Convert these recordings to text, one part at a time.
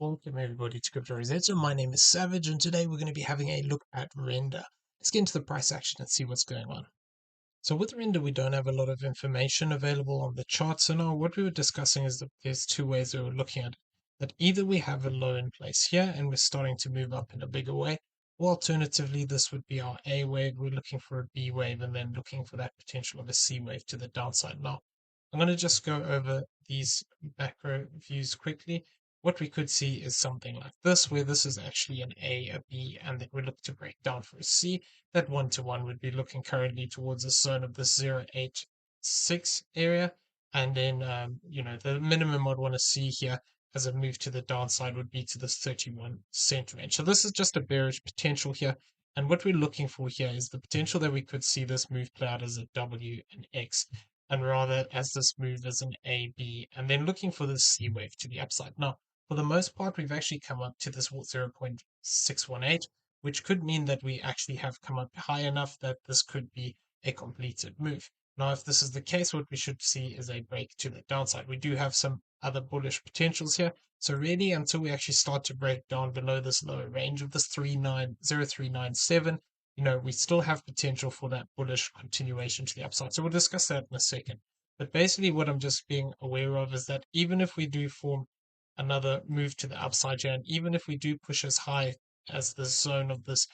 Welcome everybody to Crypto Rosetta. My name is Savage and today we're going to be having a look at Render. Let's get into the price action and see what's going on. So with Render we don't have a lot of information available on the chart. So now what we were discussing is that there's two ways we were looking at it. That either we have a low in place here and we're starting to move up in a bigger way, or alternatively this would be our A wave. We're looking for a B wave and then looking for that potential of a C wave to the downside. Now I'm going to just go over these macro views quickly. What we could see is something like this, where this is actually an A, a B, and then we look to break down for a C. That 1-to-1 would be looking currently towards the zone of this 0.86 area. And then, the minimum I'd want to see here as a move to the downside would be to this 31-cent range. So this is just a bearish potential here. And what we're looking for here is the potential that we could see this move play out as a W and X, and rather as this move as an A, B, and then looking for the C wave to the upside. Now, for the most part, we've actually come up to this 0.618, which could mean that we actually have come up high enough that this could be a completed move. Now, if this is the case, what we should see is a break to the downside. We do have some other bullish potentials here. So really, until we actually start to break down below this lower range of this 0397, we still have potential for that bullish continuation to the upside. So we'll discuss that in a second. But basically, what I'm just being aware of is that even if we do form another move to the upside here, and even if we do push as high as the zone of this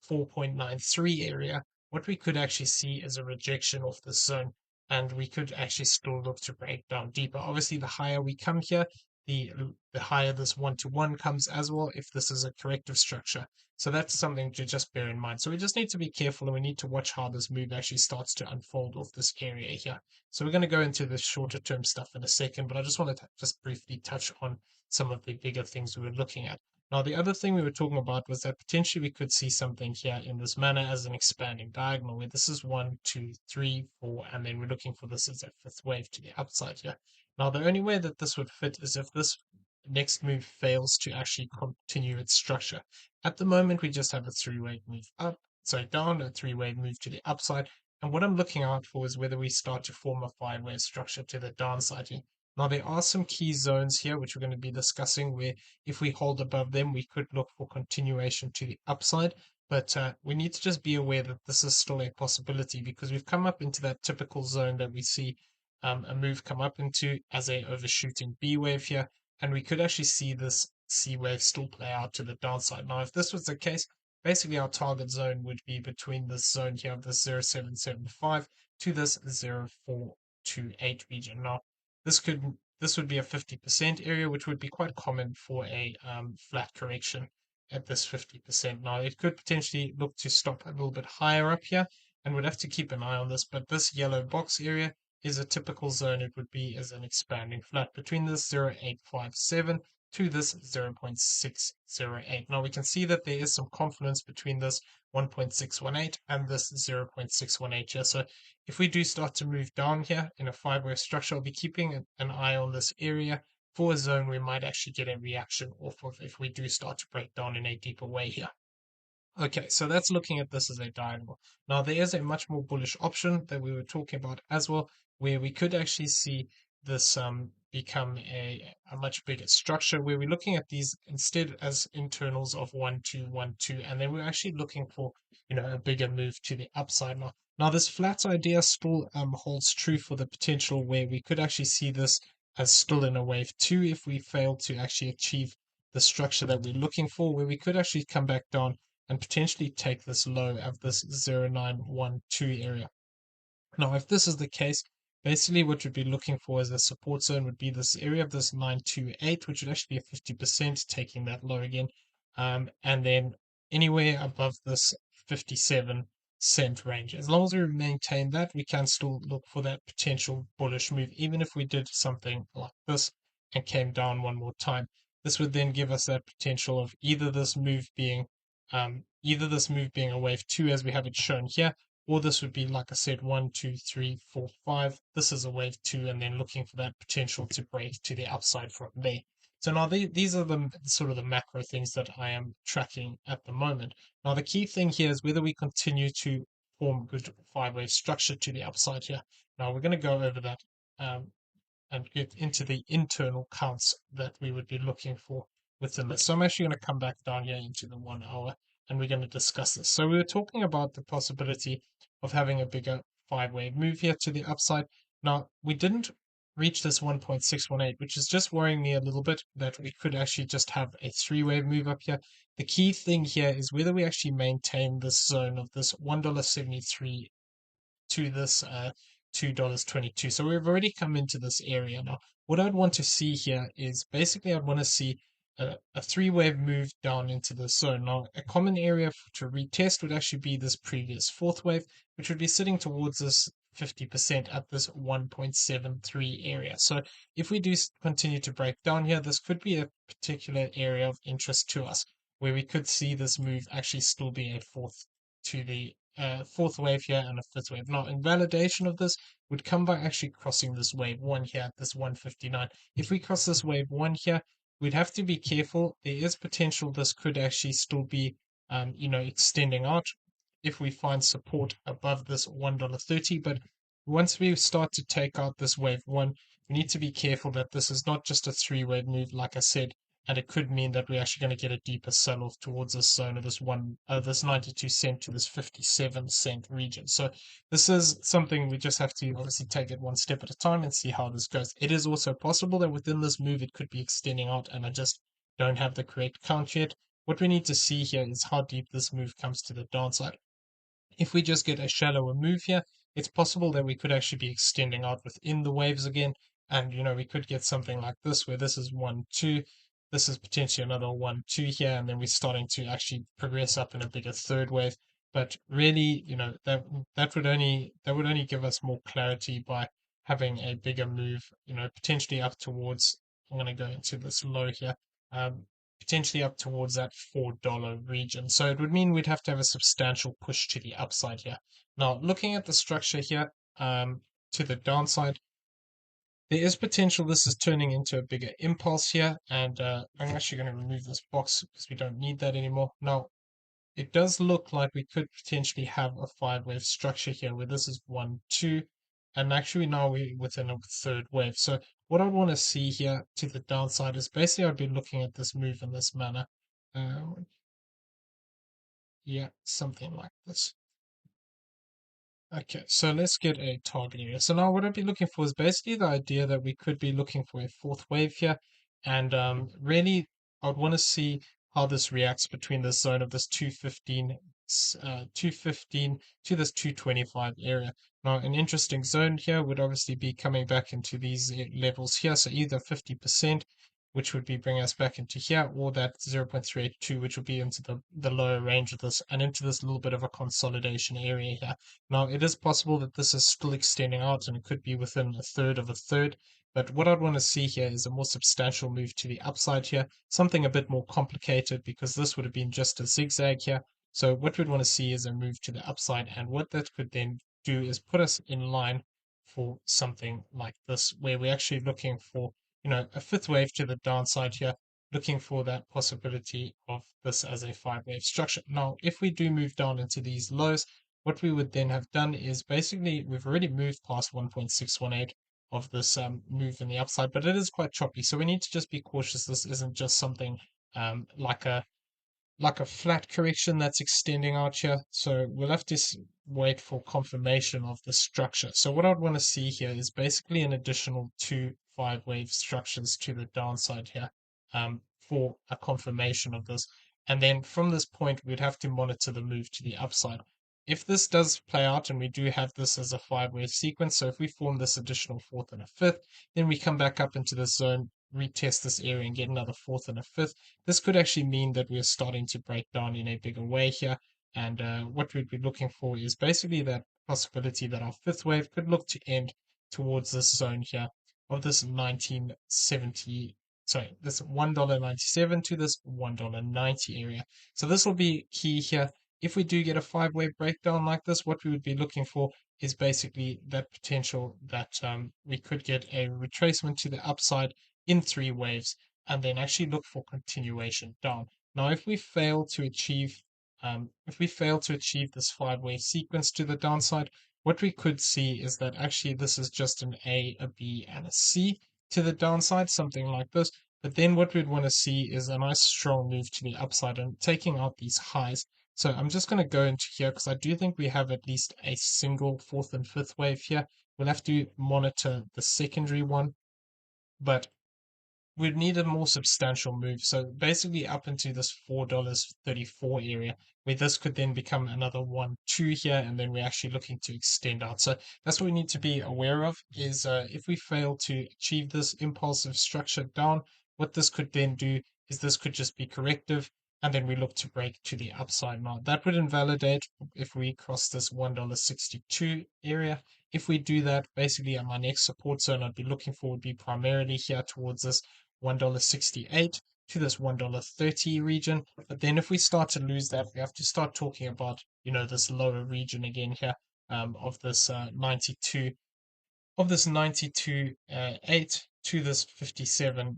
4.93 area, what we could actually see is a rejection of this zone, and we could actually still look to break down deeper. Obviously, the higher we come here, the higher this 1-to-1 comes as well, if this is a corrective structure. So that's something to just bear in mind. So we just need to be careful and we need to watch how this move actually starts to unfold off this area here. So we're going to go into the shorter term stuff in a second, but I just wanted to just briefly touch on some of the bigger things we were looking at. Now, the other thing we were talking about was that potentially we could see something here in this manner as an expanding diagonal, where this is 1, 2, 3, 4, and then we're looking for this as a fifth wave to the upside here. Now, the only way that this would fit is if this next move fails to actually continue its structure. At the moment, we just have a three-wave move up, down, a three-wave move to the upside. And what I'm looking out for is whether we start to form a five-wave structure to the downside here. Now, there are some key zones here, which we're going to be discussing, where if we hold above them, we could look for continuation to the upside. But we need to just be aware that this is still a possibility because we've come up into that typical zone that we see a move come up into as a overshooting B wave here. And we could actually see this C wave still play out to the downside. Now, if this was the case, basically our target zone would be between this zone here of this 0.775 to this 0.428 region. Now, this would be a 50% area, which would be quite common for a flat correction at this 50%. Now, it could potentially look to stop a little bit higher up here, and we'd have to keep an eye on this. But this yellow box area is a typical zone. It would be as an expanding flat between this 0.857 to this 0.608. Now we can see that there is some confluence between this 1.618 and this 0.618 here. So if we do start to move down here in a five-wave structure, I'll be keeping an eye on this area for a zone we might actually get a reaction off of if we do start to break down in a deeper way here. Okay, so that's looking at this as a diagonal. Now there is a much more bullish option that we were talking about as well, where we could actually see this become a much bigger structure, where we're looking at these instead as internals of 1, 2, 1, 2, and then we're actually looking for a bigger move to the upside. Now this flat idea still holds true for the potential where we could actually see this as still in a wave 2 if we fail to actually achieve the structure that we're looking for, where we could actually come back down and potentially take this low of this 0.912 area. Now, if this is the case, basically what you'd be looking for as a support zone would be this area of this 928, which would actually be a 50%, taking that low again. And then anywhere above this 57-cent range. As long as we maintain that, we can still look for that potential bullish move, even if we did something like this and came down one more time. This would then give us that potential of either this move being a wave 2 as we have it shown here, or this would be, like I said, 1, 2, 3, 4, 5. This is a wave 2, and then looking for that potential to break to the upside from there. So now these are the sort of the macro things that I am tracking at the moment. Now the key thing here is whether we continue to form good five-wave structure to the upside here. Now we're going to go over that and get into the internal counts that we would be looking for within this. So I'm actually going to come back down here into the 1 hour and we're going to discuss this. So we were talking about the possibility of having a bigger 5-wave move here to the upside. Now, we didn't reach this 1.618, which is just worrying me a little bit that we could actually just have a 3-wave move up here. The key thing here is whether we actually maintain this zone of this $1.73 to this $2.22. So we've already come into this area now. What I'd want to see here is basically I'd want to see a 3-wave move down into this zone. Now, a common area to retest would actually be this previous 4th wave, which would be sitting towards this 50% at this 1.73 area. So if we do continue to break down here, this could be a particular area of interest to us where we could see this move actually still be a fourth to the 4th wave here and a 5th wave. Now, invalidation of this would come by actually crossing this wave 1 here at this 159. If we cross this wave 1 here, we'd have to be careful. There is potential this could actually still be, extending out if we find support above this $1.30. But once we start to take out this wave 1, we need to be careful that this is not just a 3-wave move, like I said, and it could mean that we're actually going to get a deeper sell-off towards this zone of this 92 cent to this 57 cent region. So this is something we just have to obviously take it one step at a time and see how this goes. It is also possible that within this move it could be extending out, and I just don't have the correct count yet. What we need to see here is how deep this move comes to the downside. If we just get a shallower move here, it's possible that we could actually be extending out within the waves again. And, we could get something like this, where this is 1, 2, this is potentially another 1, 2 here, and then we're starting to actually progress up in a bigger 3rd wave. But really, that would only give us more clarity by having a bigger move, potentially up towards, I'm going to go into this low here, potentially up towards that $4 region. So it would mean we'd have to have a substantial push to the upside here. Now, looking at the structure here, to the downside, there is potential this is turning into a bigger impulse here, and I'm actually going to remove this box because we don't need that anymore. Now, it does look like we could potentially have a 5-wave structure here where this is 1, 2, and actually now we're within a 3rd wave. So what I want to see here to the downside is basically I'd be looking at this move in this manner. Yeah, something like this. Okay, so let's get a target area. So now what I'd be looking for is basically the idea that we could be looking for a 4th wave here. And really, I would want to see how this reacts between this zone of this 215, 215 to this 225 area. Now, an interesting zone here would obviously be coming back into these levels here. So either 50%, which would be bringing us back into here, or that 0.382, which would be into the lower range of this and into this little bit of a consolidation area here. Now, it is possible that this is still extending out and it could be within a third of a third, but what I'd want to see here is a more substantial move to the upside here, something a bit more complicated because this would have been just a zigzag here. So what we'd want to see is a move to the upside, and what that could then do is put us in line for something like this, where we're actually looking for a 5th wave to the downside here, looking for that possibility of this as a 5-wave structure. Now, if we do move down into these lows, what we would then have done is basically we've already moved past 1.618 of this move in the upside, but it is quite choppy. So we need to just be cautious. This isn't just something like a flat correction that's extending out here. So we'll have to wait for confirmation of the structure. So what I'd want to see here is basically an additional 2 5-wave structures to the downside here for a confirmation of this. And then from this point, we'd have to monitor the move to the upside. If this does play out and we do have this as a 5-wave sequence, so if we form this additional 4th and a 5th, then we come back up into this zone, retest this area and get another 4th and a 5th. This could actually mean that we're starting to break down in a bigger way here. And what we'd be looking for is basically that possibility that our 5th wave could look to end towards this zone here of this 1970, sorry, this $1.97 to this $1.90 area. So this will be key here. If we do get a 5-wave breakdown like this, what we would be looking for is basically that potential that we could get a retracement to the upside in 3 waves, and then actually look for continuation down. Now, if we fail to achieve this 5-wave sequence to the downside, what we could see is that actually this is just an A, a B, and a C to the downside, something like this. But then what we'd want to see is a nice strong move to the upside and taking out these highs. So I'm just going to go into here because I do think we have at least a single fourth and fifth wave here. We'll have to monitor the secondary one, but we'd need a more substantial move. So basically up into this $4.34 area, where this could then become another 1-2 here, and then we're actually looking to extend out. So that's what we need to be aware of is if we fail to achieve this impulsive structure down, what this could then do is this could just be corrective, and then we look to break to the upside. Now that would invalidate if we cross this $1.62 area. If we do that, basically my next support zone I'd be looking for would be primarily here towards this $1.68 to this $1.30 region. But then if we start to lose that, we have to start talking about, this lower region again here, of this 92, of this 92.8 to this 57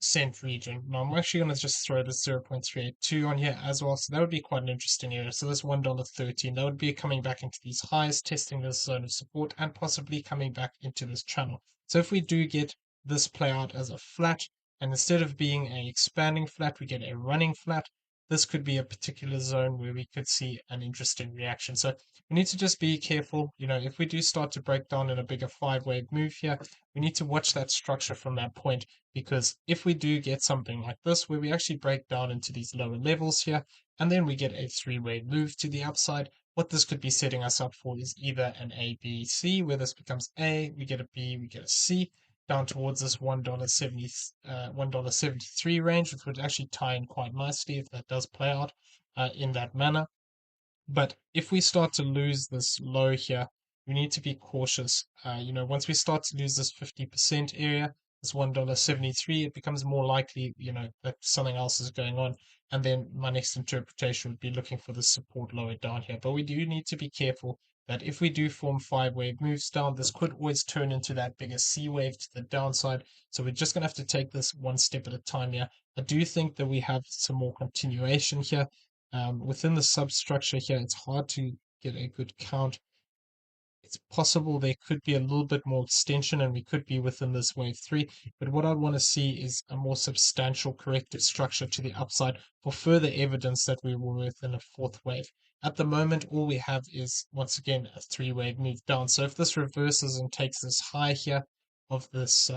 cent region. Now I'm actually going to just throw this 0.382 on here as well. So that would be quite an interesting area. So this $1.13, that would be coming back into these highs, testing this zone of support, and possibly coming back into this channel. So if we do get this play out as a flat, and instead of being a expanding flat, we get a running flat, this could be a particular zone where we could see an interesting reaction. So we need to just be careful. If we do start to break down in a bigger 5-wave move here, we need to watch that structure from that point, because if we do get something like this, where we actually break down into these lower levels here, and then we get a 3-wave move to the upside, what this could be setting us up for is either an A, B, C, where this becomes A, we get a B, we get a C, down towards this $1.73 range, which would actually tie in quite nicely if that does play out in that manner. But if we start to lose this low here, we need to be cautious. Once we start to lose this 50% area, this $1.73, it becomes more likely, that something else is going on. And then my next interpretation would be looking for the support lower down here. But we do need to be careful that if we do form 5-wave moves down, this could always turn into that bigger C wave to the downside. So we're just going to have to take this one step at a time here. I do think that we have some more continuation here. Within the substructure here, it's hard to get a good count. It's possible there could be a little bit more extension and we could be within this wave 3, but what I want to see is a more substantial corrective structure to the upside for further evidence that we were within a 4th wave. At the moment, all we have is, once again, a 3-wave move down. So if this reverses and takes this high here of this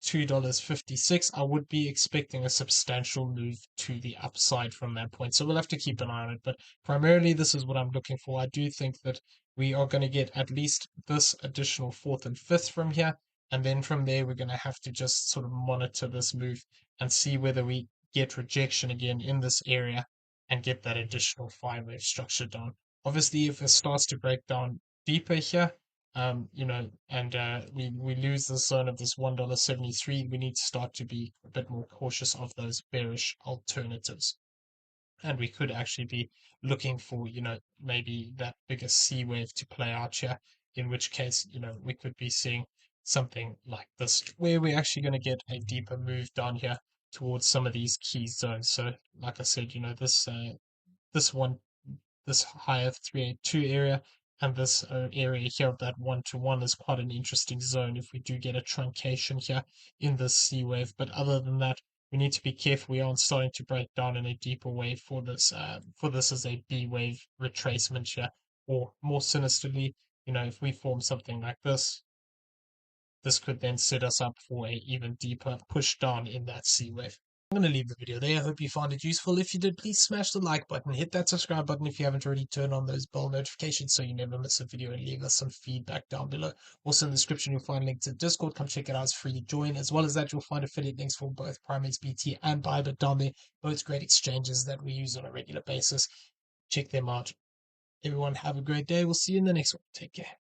$2.56, I would be expecting a substantial move to the upside from that point. So we'll have to keep an eye on it. But primarily, this is what I'm looking for. I do think that we are going to get at least this additional 4th and 5th from here. And then from there, we're going to have to just sort of monitor this move and see whether we get rejection again in this area and get that additional 5-wave structure down. Obviously, if it starts to break down deeper here, and we lose the zone of this $1.73, we need to start to be a bit more cautious of those bearish alternatives. And we could actually be looking for, maybe that bigger C wave to play out here, in which case, we could be seeing something like this, where we're actually going to get a deeper move down here towards some of these key zones. So, like I said, this one, this higher 382 area, and this area here of that 1-to-1 is quite an interesting zone if we do get a truncation here in this C wave. But other than that, we need to be careful we aren't starting to break down in a deeper wave for this as a B wave retracement here, or more sinisterly, if we form something like this, this could then set us up for a even deeper push down in that C wave. I'm going to leave the video there. I hope you found it useful. If you did, please smash the like button, hit that subscribe button if you haven't already, turn on those bell notifications so you never miss a video, and leave us some feedback down below. Also in the description, you'll find a link to Discord. Come check it out. It's free to join. As well as that, you'll find affiliate links for both Primates BT and BYBIT down there. Both great exchanges that we use on a regular basis. Check them out. Everyone have a great day. We'll see you in the next one. Take care.